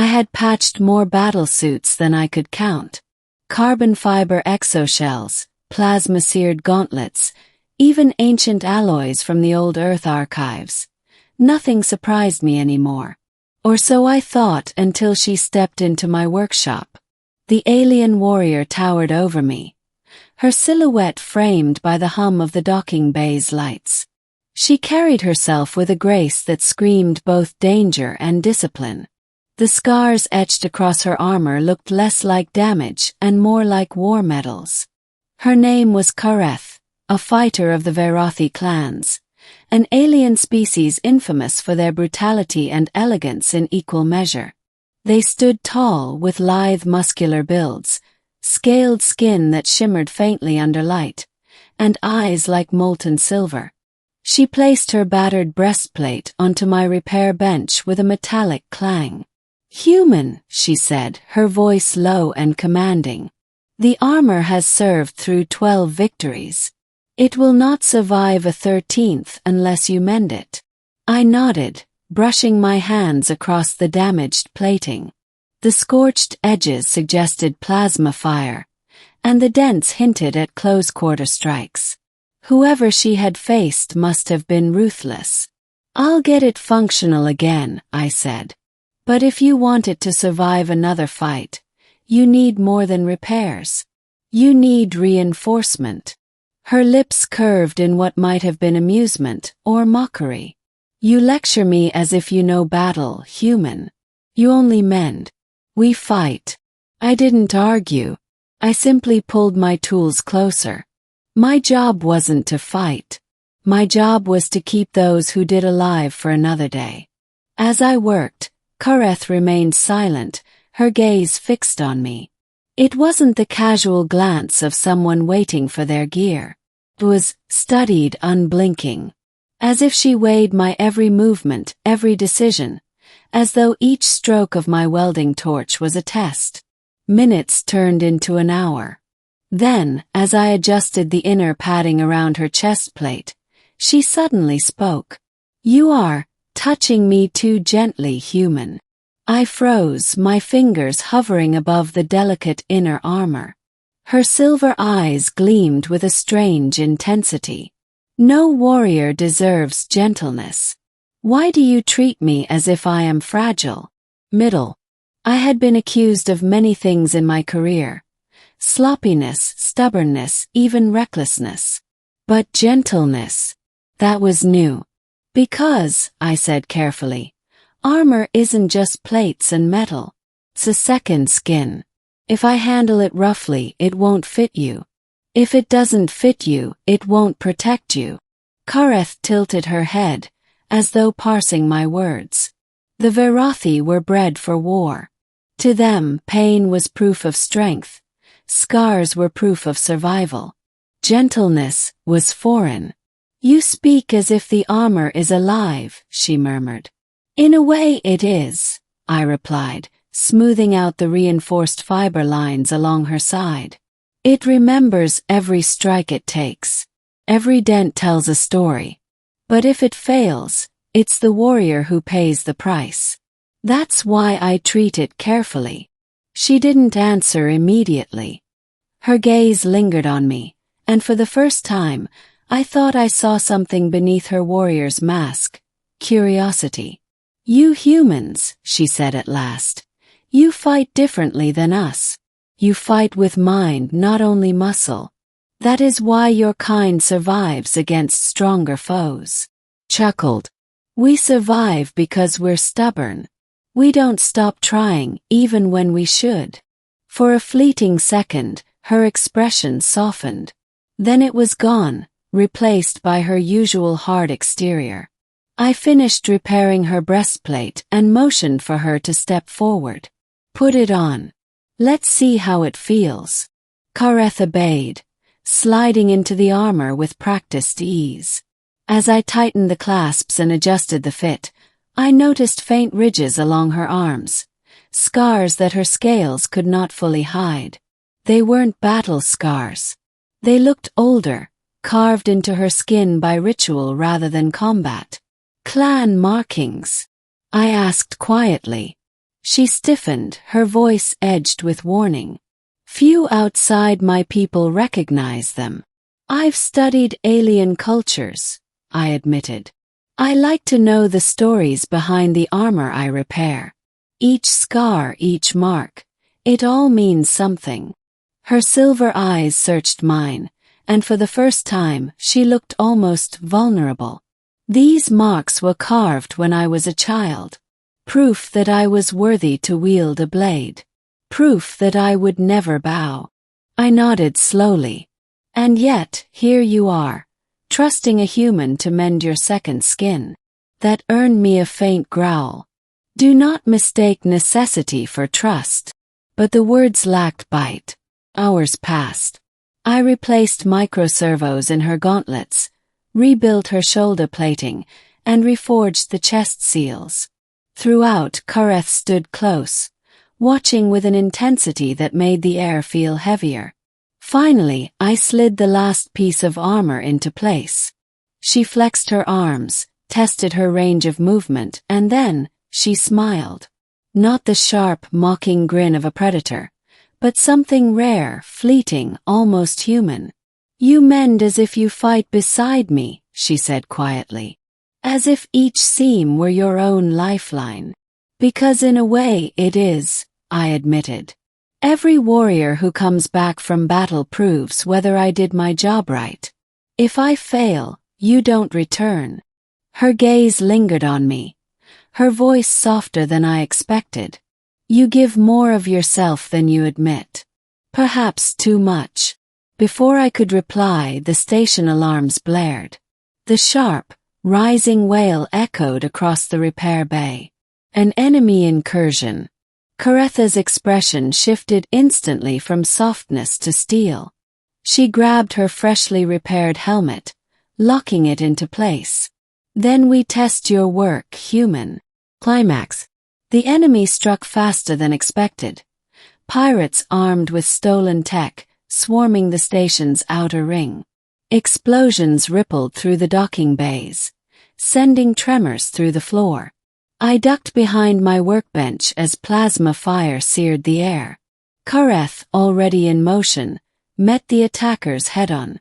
I had patched more battlesuits than I could count. Carbon fiber exoshells, plasma-seared gauntlets, even ancient alloys from the old Earth archives. Nothing surprised me anymore. Or so I thought until she stepped into my workshop. The alien warrior towered over me, her silhouette framed by the hum of the docking bay's lights. She carried herself with a grace that screamed both danger and discipline. The scars etched across her armor looked less like damage and more like war medals. Her name was Kareth, a fighter of the Verothi clans, an alien species infamous for their brutality and elegance in equal measure. They stood tall with lithe muscular builds, scaled skin that shimmered faintly under light, and eyes like molten silver. She placed her battered breastplate onto my repair bench with a metallic clang. "Human," she said, her voice low and commanding. "The armor has served through 12 victories. It will not survive a 13th unless you mend it." I nodded, brushing my hands across the damaged plating. The scorched edges suggested plasma fire, and the dents hinted at close-quarter strikes. Whoever she had faced must have been ruthless. "I'll get it functional again," I said. "But if you want it to survive another fight, you need more than repairs. You need reinforcement." Her lips curved in what might have been amusement or mockery. "You lecture me as if you know battle, human. You only mend. We fight." I didn't argue. I simply pulled my tools closer. My job wasn't to fight. My job was to keep those who did alive for another day. As I worked, Kareth remained silent, her gaze fixed on me. It wasn't the casual glance of someone waiting for their gear. It was studied, unblinking. As if she weighed my every movement, every decision, as though each stroke of my welding torch was a test. Minutes turned into an hour. Then, as I adjusted the inner padding around her chest plate, she suddenly spoke. "You are touching me too gently, human." I froze, my fingers hovering above the delicate inner armor. Her silver eyes gleamed with a strange intensity. "No warrior deserves gentleness. Why do you treat me as if I am fragile?" Middle. I had been accused of many things in my career. Sloppiness, stubbornness, even recklessness. But gentleness, that was new. "Because," I said carefully, "armor isn't just plates and metal. It's a second skin. If I handle it roughly, it won't fit you. If it doesn't fit you, it won't protect you." Kareth tilted her head, as though parsing my words. The Verothi were bred for war. To them, pain was proof of strength. Scars were proof of survival. Gentleness was foreign. "You speak as if the armor is alive," she murmured. "In a way it is," I replied, smoothing out the reinforced fiber lines along her side. "It remembers every strike it takes. Every dent tells a story. But if it fails, it's the warrior who pays the price. That's why I treat it carefully." She didn't answer immediately. Her gaze lingered on me, and for the first time, I thought I saw something beneath her warrior's mask. Curiosity. "You humans," she said at last, "you fight differently than us. You fight with mind, not only muscle. That is why your kind survives against stronger foes." Chuckled. "We survive because we're stubborn. We don't stop trying, even when we should." For a fleeting second, her expression softened. Then it was gone, replaced by her usual hard exterior. I finished repairing her breastplate and motioned for her to step forward. "Put it on. Let's see how it feels." Kareth obeyed, sliding into the armor with practiced ease. As I tightened the clasps and adjusted the fit, I noticed faint ridges along her arms, scars that her scales could not fully hide. They weren't battle scars. They looked older, carved into her skin by ritual rather than combat. "Clan markings?" I asked quietly. She stiffened, her voice edged with warning. Few outside my people recognize them. I've studied alien cultures, I admitted. I like to know the stories behind the armor I repair. Each scar, each mark, it all means something. Her silver eyes searched mine, and for the first time she looked almost vulnerable. These marks were carved when I was a child. Proof that I was worthy to wield a blade. Proof that I would never bow. I nodded slowly. And yet, here you are, trusting a human to mend your second skin. That earned me a faint growl. Do not mistake necessity for trust. But the words lacked bite. Hours passed. I replaced microservos in her gauntlets, rebuilt her shoulder plating, and reforged the chest seals. Throughout, Kareth stood close, watching with an intensity that made the air feel heavier. Finally, I slid the last piece of armor into place. She flexed her arms, tested her range of movement, and then, she smiled. Not the sharp, mocking grin of a predator, but something rare, fleeting, almost human. You mend as if you fight beside me, she said quietly. As if each seam were your own lifeline. Because in a way it is, I admitted. Every warrior who comes back from battle proves whether I did my job right. If I fail, you don't return. Her gaze lingered on me, her voice softer than I expected. You give more of yourself than you admit. Perhaps too much. Before I could reply, the station alarms blared. The sharp, rising wail echoed across the repair bay. An enemy incursion. Karetha's expression shifted instantly from softness to steel. She grabbed her freshly repaired helmet, locking it into place. Then we test your work, human. Climax. The enemy struck faster than expected. Pirates armed with stolen tech, swarming the station's outer ring. Explosions rippled through the docking bays, sending tremors through the floor. I ducked behind my workbench as plasma fire seared the air. Kareth, already in motion, met the attackers head-on.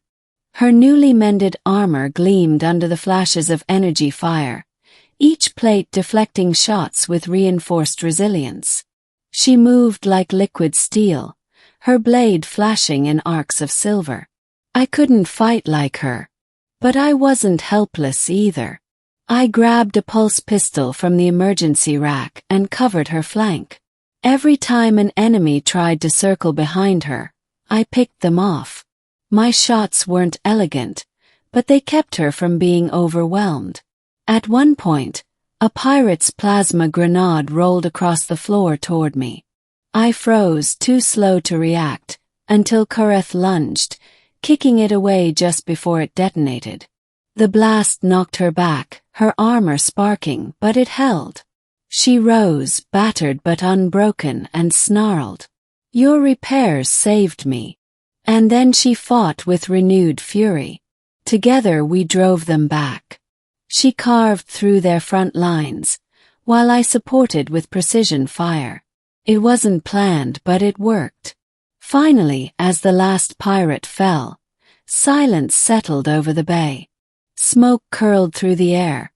Her newly mended armor gleamed under the flashes of energy fire, each plate deflecting shots with reinforced resilience. She moved like liquid steel, her blade flashing in arcs of silver. I couldn't fight like her. But I wasn't helpless either. I grabbed a pulse pistol from the emergency rack and covered her flank. Every time an enemy tried to circle behind her, I picked them off. My shots weren't elegant, but they kept her from being overwhelmed. At one point, a pirate's plasma grenade rolled across the floor toward me. I froze, too slow to react, until Kareth lunged, kicking it away just before it detonated. The blast knocked her back, her armor sparking, but it held. She rose, battered but unbroken, and snarled. Your repairs saved me. And then she fought with renewed fury. Together we drove them back. She carved through their front lines, while I supported with precision fire. It wasn't planned, but it worked. Finally, as the last pirate fell, silence settled over the bay. Smoke curled through the air,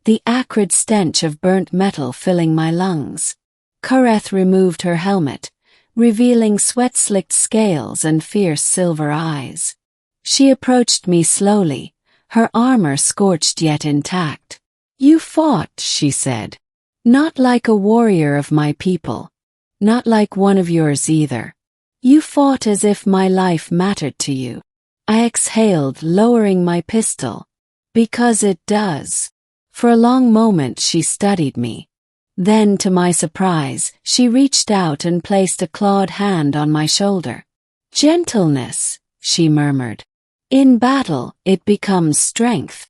the acrid stench of burnt metal filling my lungs. Kareth removed her helmet, revealing sweat-slicked scales and fierce silver eyes. She approached me slowly, her armor scorched yet intact. You fought, she said. Not like a warrior of my people. Not like one of yours either. You fought as if my life mattered to you. I exhaled, lowering my pistol. Because it does. For a long moment she studied me. Then, to my surprise, she reached out and placed a clawed hand on my shoulder. Gentleness, she murmured. In battle, it becomes strength.